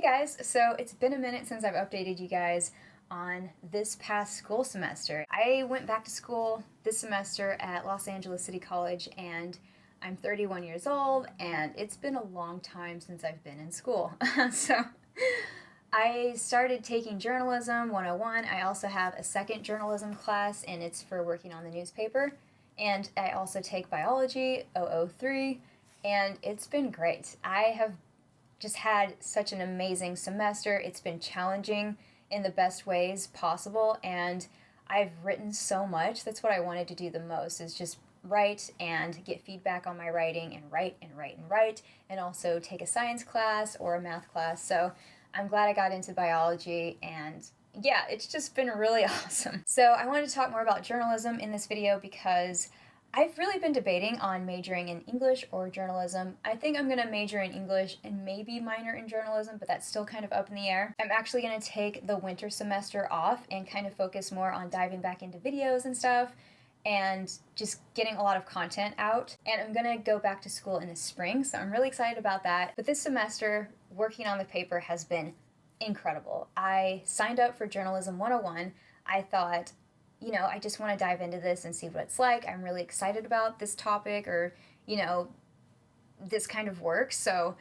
Hey guys, so it's been a minute since I've updated you guys on this past school semester. I went back to school this semester at Los Angeles City College and I'm 31 years old and it's been a long time since I've been in school. So I started taking Journalism 101. I also have a second journalism class and it's for working on the newspaper. And I also take Biology 003 and it's been great. I have just had such an amazing semester. It's been challenging in the best ways possible, and I've written so much. That's what I wanted to do the most, is just write and get feedback on my writing and write and write and write, and also take a science class or a math class. So I'm glad I got into biology, and yeah, it's just been really awesome. So I wanted to talk more about journalism in this video because I've really been debating on majoring in English or journalism. I think I'm going to major in English and maybe minor in journalism, but that's still kind of up in the air. I'm actually going to take the winter semester off and kind of focus more on diving back into videos and stuff and just getting a lot of content out. And I'm going to go back to school in the spring, so I'm really excited about that. But this semester, working on the paper has been incredible. I signed up for Journalism 101. I thought, I just want to dive into this and see what it's like. I'm really excited about this topic or, this kind of work. So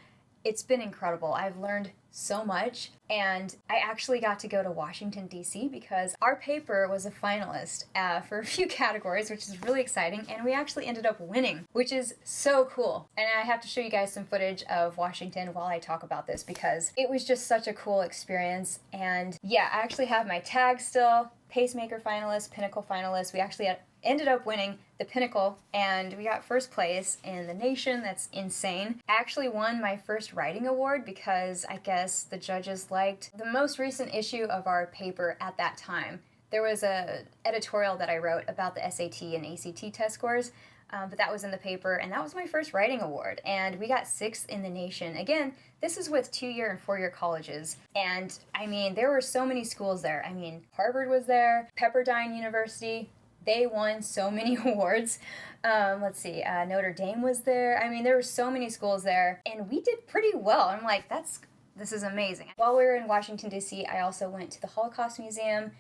it's been incredible. I've learned so much, and I actually got to go to Washington, D.C. because our paper was a finalist for a few categories, which is really exciting, and we actually ended up winning, which is so cool. And I have to show you guys some footage of Washington while I talk about this because it was just such a cool experience. And yeah, I actually have my tag still. Pacemaker finalist, Pinnacle finalist. We actually ended up winning the Pinnacle, and we got first place in the nation. That's insane. I actually won my first writing award because I guess the judges liked the most recent issue of our paper at that time. There was a editorial that I wrote about the SAT and ACT test scores, but that was in the paper, and that was my first writing award, and we got 6th in the nation. Again, this is with 2-year and 4-year colleges, and I mean, there were so many schools there. I mean, Harvard was there, Pepperdine University, they won so many awards. Notre Dame was there. I mean, there were so many schools there, and we did pretty well. I'm like, this is amazing. While we were in Washington, D.C., I also went to the Holocaust Museum.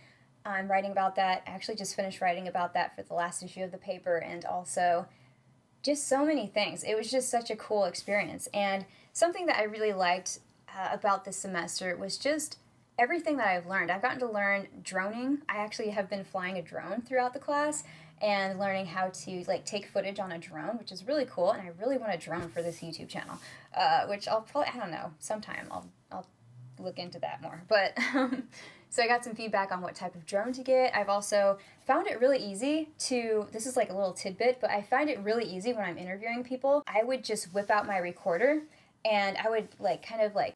I'm writing about that. I actually just finished writing about that for the last issue of the paper, and also just so many things. It was just such a cool experience. And something that I really liked about this semester was just everything that I've learned. I've gotten to learn droning. I actually have been flying a drone throughout the class and learning how to take footage on a drone, which is really cool. And I really want a drone for this YouTube channel, which I'll probably, I don't know, sometime I'll look into that more. But so I got some feedback on what type of drone to get. I've also found it really easy to, this is like a little tidbit, but I find it really easy when I'm interviewing people. I would just whip out my recorder and I would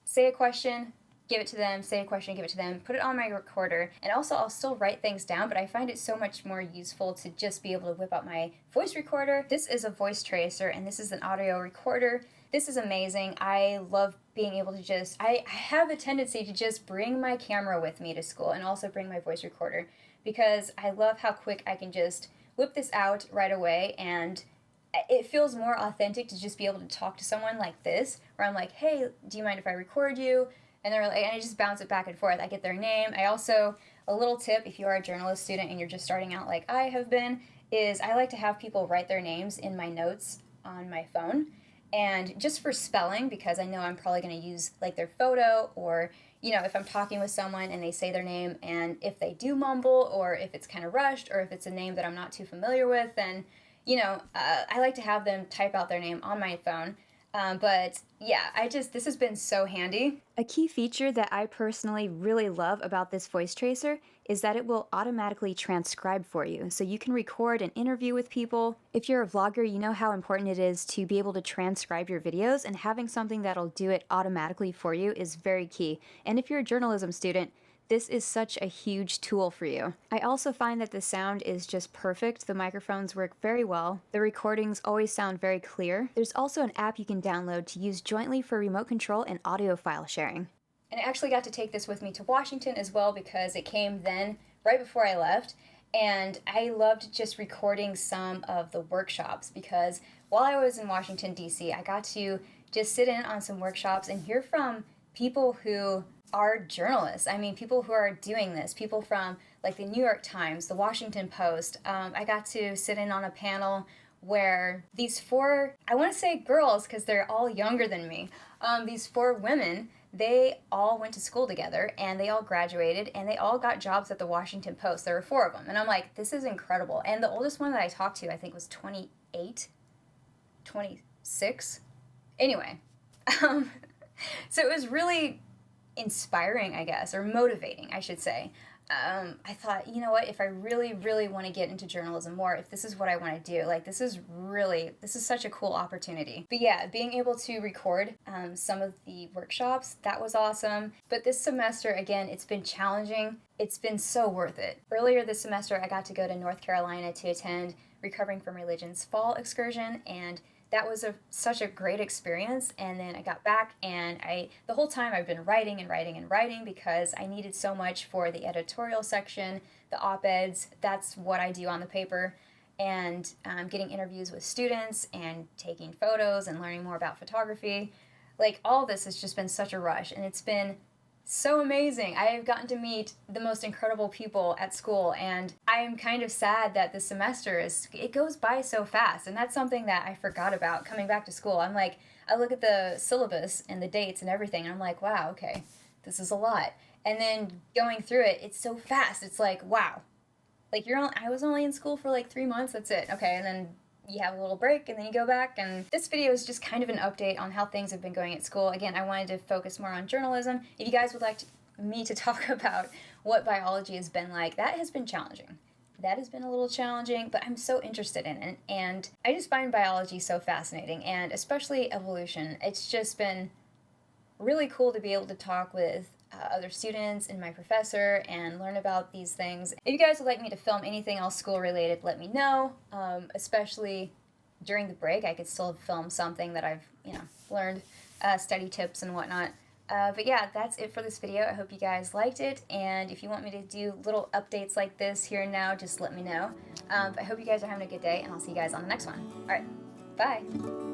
say a question, give it to them, say a question, give it to them, put it on my recorder, and also I'll still write things down, but I find it so much more useful to just be able to whip out my voice recorder. This is a voice tracer, and this is an audio recorder. This is amazing. I love being able to I have a tendency to just bring my camera with me to school and also bring my voice recorder because I love how quick I can just whip this out right away, and it feels more authentic to just be able to talk to someone like this, where I'm like, hey, do you mind if I record you? And they're like, and I just bounce it back and forth. I get their name. I also, a little tip, if you are a journalist student and you're just starting out like I have been, is I like to have people write their names in my notes on my phone. And just for spelling, because I know I'm probably going to use their photo, or, if I'm talking with someone and they say their name, and if they do mumble, or if it's kind of rushed, or if it's a name that I'm not too familiar with, then, I like to have them type out their name on my phone. But yeah, this has been so handy. A key feature that I personally really love about this voice tracer is that it will automatically transcribe for you. So you can record an interview with people. If you're a vlogger, you know how important it is to be able to transcribe your videos, and having something that'll do it automatically for you is very key. And if you're a journalism student, this is such a huge tool for you. I also find that the sound is just perfect. The microphones work very well. The recordings always sound very clear. There's also an app you can download to use jointly for remote control and audio file sharing. And I actually got to take this with me to Washington as well because it came then, right before I left. And I loved just recording some of the workshops because while I was in Washington, D.C., I got to just sit in on some workshops and hear from people who are journalists. I mean, people who are doing this, people from like the New York Times, the Washington Post. I got to sit in on a panel where these four, I want to say girls because they're all younger than me, these four women, they all went to school together and they all graduated and they all got jobs at the Washington Post. There were four of them. And I'm like, this is incredible. And the oldest one that I talked to, I think, was 28, 26. Anyway, so it was really inspiring, I guess, or motivating, I should say. I thought, you know what, if I really, really want to get into journalism more, if this is what I want to do, like, this is such a cool opportunity. But yeah, being able to record some of the workshops, that was awesome. But this semester, again, it's been challenging. It's been so worth it. Earlier this semester, I got to go to North Carolina to attend Recovering from Religion's fall excursion, and that was such a great experience. And then I got back, and the whole time I've been writing and writing and writing because I needed so much for the editorial section, the op-eds. That's what I do on the paper. And getting interviews with students and taking photos and learning more about photography. Like, all this has just been such a rush, and it's been so amazing. I have gotten to meet the most incredible people at school, and I'm kind of sad that this semester it goes by so fast, and that's something that I forgot about coming back to school. I'm like, I look at the syllabus and the dates and everything, and I'm like, wow, okay, this is a lot. And then going through it, it's so fast. It's like, wow. Like, I was only in school for like 3 months, that's it. Okay, and then you have a little break and then you go back, and this video is just kind of an update on how things have been going at school. Again, I wanted to focus more on journalism. If you guys would like me to talk about what biology has been like, that has been challenging. That has been a little challenging, but I'm so interested in it, and I just find biology so fascinating, and especially evolution. It's just been really cool to be able to talk with other students and my professor and learn about these things. If you guys would like me to film anything else school related, let me know. Especially during the break, I could still film something that I've learned, study tips and whatnot. But yeah, that's it for this video. I hope you guys liked it, and if you want me to do little updates like this here and now, just let me know. I hope you guys are having a good day, and I'll see you guys on the next one. Alright, bye!